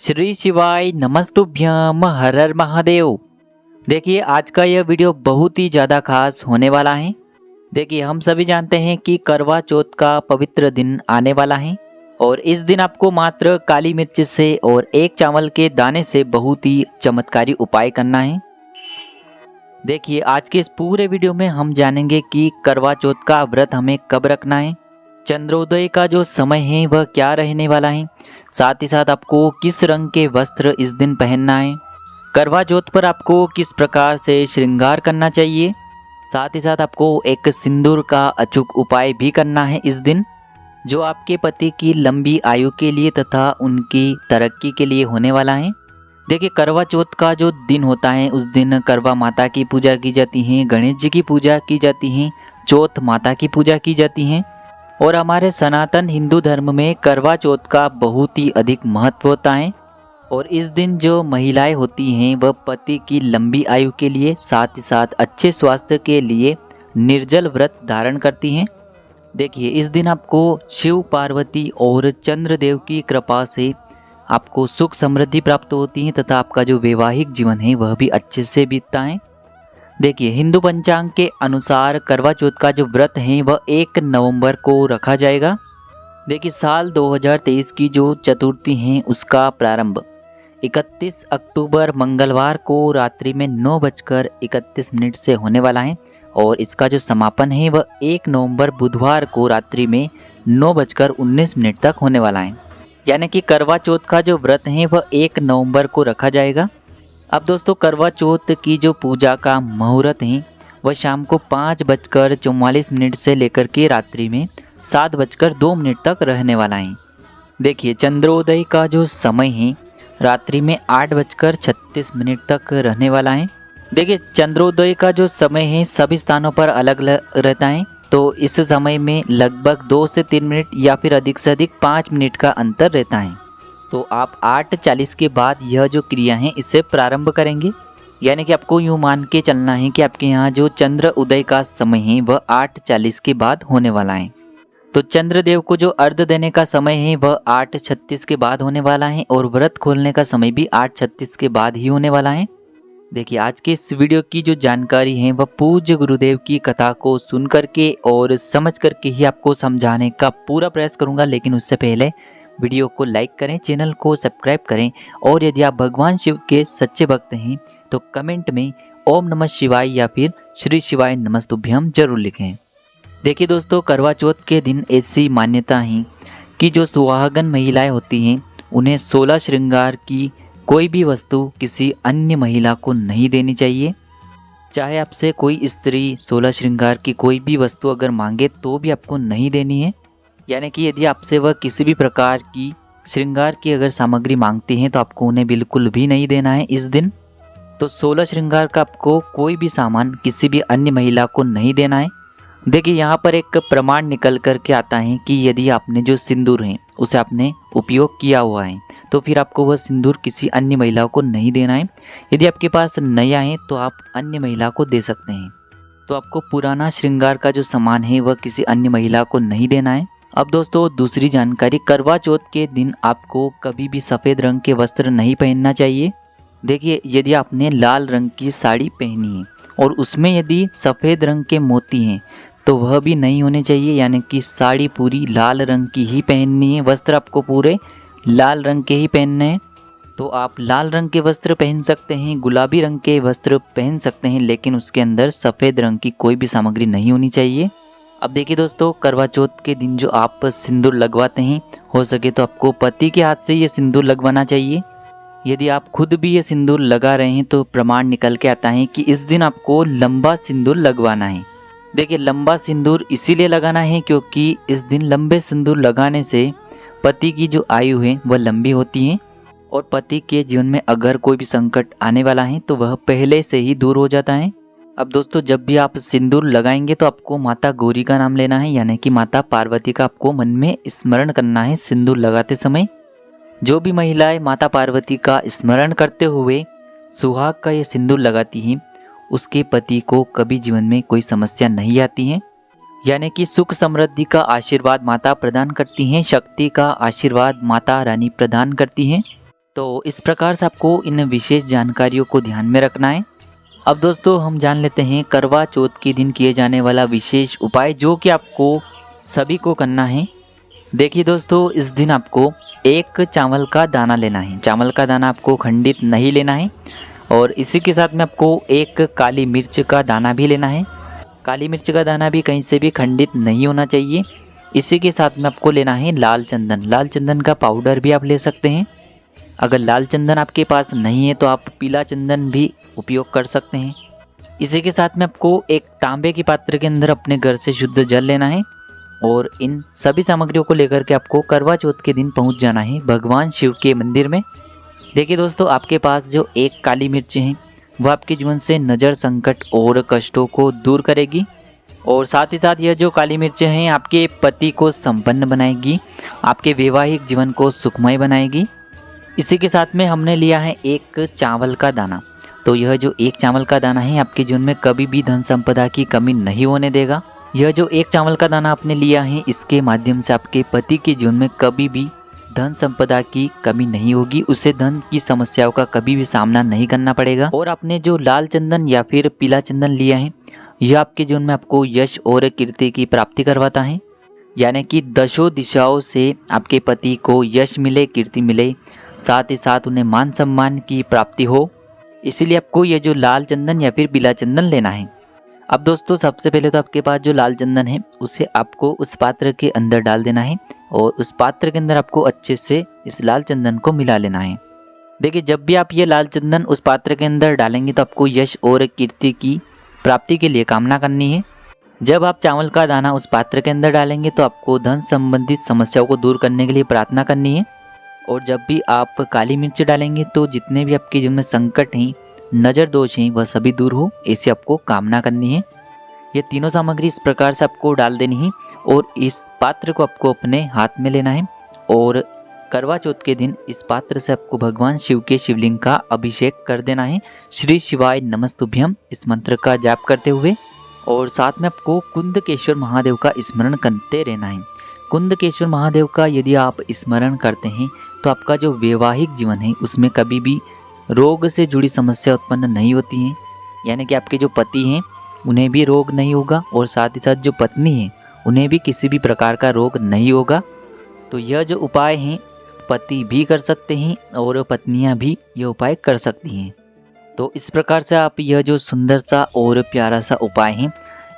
श्री शिवाय नमस्तुभ्यम हर हर महादेव। देखिए आज का यह वीडियो बहुत ही ज़्यादा खास होने वाला है। देखिए हम सभी जानते हैं कि करवा चौथ का पवित्र दिन आने वाला है और इस दिन आपको मात्र काली मिर्च से और एक चावल के दाने से बहुत ही चमत्कारी उपाय करना है। देखिए आज के इस पूरे वीडियो में हम जानेंगे कि करवा चौथ का व्रत हमें कब रखना है, चंद्रोदय का जो समय है वह क्या रहने वाला है, साथ ही साथ आपको किस रंग के वस्त्र इस दिन पहनना है, करवा चौथ पर आपको किस प्रकार से श्रृंगार करना चाहिए, साथ ही साथ आपको एक सिंदूर का अचूक उपाय भी करना है इस दिन, जो आपके पति की लंबी आयु के लिए तथा उनकी तरक्की के लिए होने वाला है। देखिए करवा चौथ का जो दिन होता है उस दिन करवा माता की पूजा की जाती है, गणेश जी की पूजा की जाती है, चौथ माता की पूजा की जाती है और हमारे सनातन हिंदू धर्म में करवा चौथ का बहुत ही अधिक महत्व होता है। और इस दिन जो महिलाएं होती हैं वह पति की लंबी आयु के लिए साथ ही साथ अच्छे स्वास्थ्य के लिए निर्जल व्रत धारण करती हैं। देखिए इस दिन आपको शिव पार्वती और चंद्रदेव की कृपा से आपको सुख समृद्धि प्राप्त होती है तथा आपका जो वैवाहिक जीवन है वह भी अच्छे से बीतता है। देखिए हिंदू पंचांग के अनुसार करवा चौथ का जो व्रत है वह 1 नवंबर को रखा जाएगा। देखिए साल 2023 की जो चतुर्थी है उसका प्रारंभ 31 अक्टूबर मंगलवार को रात्रि में 9:31 से होने वाला है और इसका जो समापन है वह 1 नवंबर बुधवार को रात्रि में 9:19 तक होने वाला है। यानी कि करवा चौथ का जो व्रत है वह 1 नवंबर को रखा जाएगा। अब दोस्तों करवा चौथ की जो पूजा का मुहूर्त है वह शाम को 5:44 से लेकर के रात्रि में 7:02 तक रहने वाला है। देखिए चंद्रोदय का जो समय है रात्रि में 8:36 तक रहने वाला है। देखिए चंद्रोदय का जो समय है सभी स्थानों पर अलग अलग रहता है, तो इस समय में लगभग 2 से 3 मिनट या फिर अधिक से अधिक 5 मिनट का अंतर रहता है। तो आप 8:40 के बाद यह जो क्रिया है इसे प्रारंभ करेंगे। यानी कि आपको यूँ मान के चलना है कि आपके यहाँ जो चंद्र उदय का समय है वह 8:40 के बाद होने वाला है। तो चंद्रदेव को जो अर्घ्य देने का समय है वह 8:36 के बाद होने वाला है और व्रत खोलने का समय भी 8:36 के बाद ही होने वाला है। देखिए आज के इस वीडियो की जो जानकारी है वह पूज्य गुरुदेव की कथा को सुन करके और समझ करके ही आपको समझाने का पूरा प्रयास करूँगा, लेकिन उससे पहले वीडियो को लाइक करें, चैनल को सब्सक्राइब करें और यदि आप भगवान शिव के सच्चे भक्त हैं तो कमेंट में ओम नमः शिवाय या फिर श्री शिवाय नमस्तुभ्यम जरूर लिखें। देखिए दोस्तों करवा चौथ के दिन ऐसी मान्यता है कि जो सुहागन महिलाएं होती हैं उन्हें 16 श्रृंगार की कोई भी वस्तु किसी अन्य महिला को नहीं देनी चाहिए। चाहे आपसे कोई स्त्री 16 श्रृंगार की कोई भी वस्तु अगर मांगे तो भी आपको नहीं देनी है। यानी कि यदि आपसे वह किसी भी प्रकार की श्रृंगार की अगर सामग्री मांगती हैं तो आपको उन्हें बिल्कुल भी नहीं देना है इस दिन। तो 16 श्रृंगार का आपको कोई भी सामान किसी भी अन्य महिला को नहीं देना है। देखिए यहाँ पर एक प्रमाण निकल कर के आता है कि यदि आपने जो सिंदूर है उसे आपने उपयोग किया हुआ है तो फिर आपको वह सिंदूर किसी अन्य महिला को नहीं देना है। यदि आपके पास नया है तो आप अन्य महिला को दे सकते हैं। तो आपको पुराना श्रृंगार का जो सामान है वह किसी अन्य महिला को नहीं देना है। अब दोस्तों दूसरी जानकारी, करवा चौथ के दिन आपको कभी भी सफ़ेद रंग के वस्त्र नहीं पहनना चाहिए। देखिए यदि आपने लाल रंग की साड़ी पहनी है और उसमें यदि सफ़ेद रंग के मोती हैं तो वह भी नहीं होने चाहिए। यानी कि साड़ी पूरी लाल रंग की ही पहननी है, वस्त्र आपको पूरे लाल रंग के ही पहनने हैं। तो आप लाल रंग के वस्त्र पहन सकते हैं, गुलाबी रंग के वस्त्र पहन सकते हैं, लेकिन उसके अंदर सफ़ेद रंग की कोई भी सामग्री नहीं होनी चाहिए। अब देखिए दोस्तों करवा चौथ के दिन जो आप सिंदूर लगवाते हैं हो सके तो आपको पति के हाथ से ये सिंदूर लगवाना चाहिए। यदि आप खुद भी ये सिंदूर लगा रहे हैं तो प्रमाण निकल के आता है कि इस दिन आपको लंबा सिंदूर लगवाना है। देखिए लंबा सिंदूर इसीलिए लगाना है क्योंकि इस दिन लंबे सिंदूर लगाने से पति की जो आयु है वह लंबी होती है और पति के जीवन में अगर कोई भी संकट आने वाला है तो वह पहले से ही दूर हो जाता है। अब दोस्तों जब भी आप सिंदूर लगाएंगे तो आपको माता गौरी का नाम लेना है, यानी कि माता पार्वती का आपको मन में स्मरण करना है सिंदूर लगाते समय। जो भी महिलाएं माता पार्वती का स्मरण करते हुए सुहाग का ये सिंदूर लगाती हैं उसके पति को कभी जीवन में कोई समस्या नहीं आती है। यानी कि सुख समृद्धि का आशीर्वाद माता प्रदान करती हैं, शक्ति का आशीर्वाद माता रानी प्रदान करती हैं। तो इस प्रकार से आपको इन विशेष जानकारियों को ध्यान में रखना है। अब दोस्तों हम जान लेते हैं करवा चौथ के दिन किए जाने वाला विशेष उपाय जो कि आपको सभी को करना है। देखिए दोस्तों, इस दिन आपको एक चावल का दाना लेना है। चावल का दाना आपको खंडित नहीं लेना है और इसी के साथ में आपको एक काली मिर्च का दाना भी लेना है। काली मिर्च का दाना भी कहीं से भी खंडित नहीं होना चाहिए। इसी के साथ में आपको लेना है लाल चंदन। लाल चंदन का पाउडर भी आप ले सकते हैं। अगर लाल चंदन आपके पास नहीं है तो आप पीला चंदन भी उपयोग कर सकते हैं। इसी के साथ में आपको एक तांबे के पात्र के अंदर अपने घर से शुद्ध जल लेना है और इन सभी सामग्रियों को लेकर के आपको करवा चौथ के दिन पहुंच जाना है भगवान शिव के मंदिर में। देखिए दोस्तों, आपके पास जो एक काली मिर्च है वह आपके जीवन से नज़र, संकट और कष्टों को दूर करेगी और साथ ही साथ यह जो काली मिर्चें हैं आपके पति को संपन्न बनाएगी, आपके वैवाहिक जीवन को सुखमय बनाएगी। इसी के साथ में हमने लिया है एक चावल का दाना। तो यह जो एक चावल का दाना है आपके जीवन में कभी भी धन संपदा की कमी नहीं होने देगा। यह जो एक चावल का दाना आपने लिया है इसके माध्यम से आपके पति के जीवन में कभी भी धन संपदा की कमी नहीं होगी, उसे धन की समस्याओं का कभी भी सामना नहीं करना पड़ेगा। और आपने जो लाल चंदन या फिर पीला चंदन लिया है यह आपके जीवन में आपको यश और कीर्ति की प्राप्ति करवाता है, यानी कि दशों दिशाओं से आपके पति को यश मिले, कीर्ति मिले, साथ ही साथ उन्हें मान सम्मान की प्राप्ति हो। इसीलिए आपको ये जो लाल चंदन या फिर पीला चंदन लेना है। अब दोस्तों सबसे पहले तो आपके पास जो लाल चंदन है उसे आपको उस पात्र के अंदर डाल देना है और उस पात्र के अंदर आपको अच्छे से इस लाल चंदन को मिला लेना है। देखिए, जब भी आप ये लाल चंदन उस पात्र के अंदर डालेंगे तो आपको यश और कीर्ति की प्राप्ति के लिए कामना करनी है। जब आप चावल का दाना उस पात्र के अंदर डालेंगे तो आपको धन संबंधित समस्याओं को दूर करने के लिए प्रार्थना करनी है। और जब भी आप काली मिर्च डालेंगे तो जितने भी आपके जीवन में संकट हैं, नज़र दोष हैं, वह सभी दूर हो, ऐसी आपको कामना करनी है। ये तीनों सामग्री इस प्रकार से आपको डाल देनी है और इस पात्र को आपको अपने हाथ में लेना है और करवा चौथ के दिन इस पात्र से आपको भगवान शिव के शिवलिंग का अभिषेक कर देना है श्री शिवाय नमस्तुभ्यम इस मंत्र का जाप करते हुए। और साथ में आपको कुंदकेश्वर महादेव का स्मरण करते रहना है। कुंदकेश्वर महादेव का यदि आप स्मरण करते हैं तो आपका जो वैवाहिक जीवन है उसमें कभी भी रोग से जुड़ी समस्या उत्पन्न नहीं होती हैं, यानी कि आपके जो पति हैं उन्हें भी रोग नहीं होगा और साथ ही साथ जो पत्नी है उन्हें भी किसी भी प्रकार का रोग नहीं होगा। तो यह जो उपाय हैं पति भी कर सकते हैं और पत्नियां भी यह उपाय कर सकती हैं। तो इस प्रकार से आप यह जो सुंदर सा और प्यारा सा उपाय है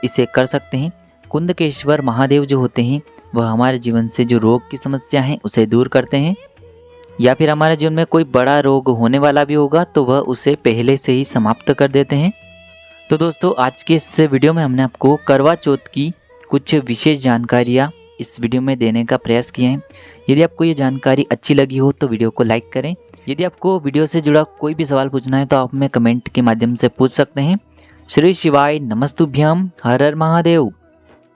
इसे कर सकते हैं। कुंदकेश्वर महादेव जो होते हैं वह हमारे जीवन से जो रोग की समस्या है उसे दूर करते हैं, या फिर हमारे जीवन में कोई बड़ा रोग होने वाला भी होगा तो वह उसे पहले से ही समाप्त कर देते हैं। तो दोस्तों आज के इस वीडियो में हमने आपको करवा चौथ की कुछ विशेष जानकारियाँ इस वीडियो में देने का प्रयास किया है। यदि आपको ये जानकारी अच्छी लगी हो तो वीडियो को लाइक करें। यदि आपको वीडियो से जुड़ा कोई भी सवाल पूछना है तो आप हमें कमेंट के माध्यम से पूछ सकते हैं। श्री शिवाय नमस्तुभ्यम, हर हर महादेव।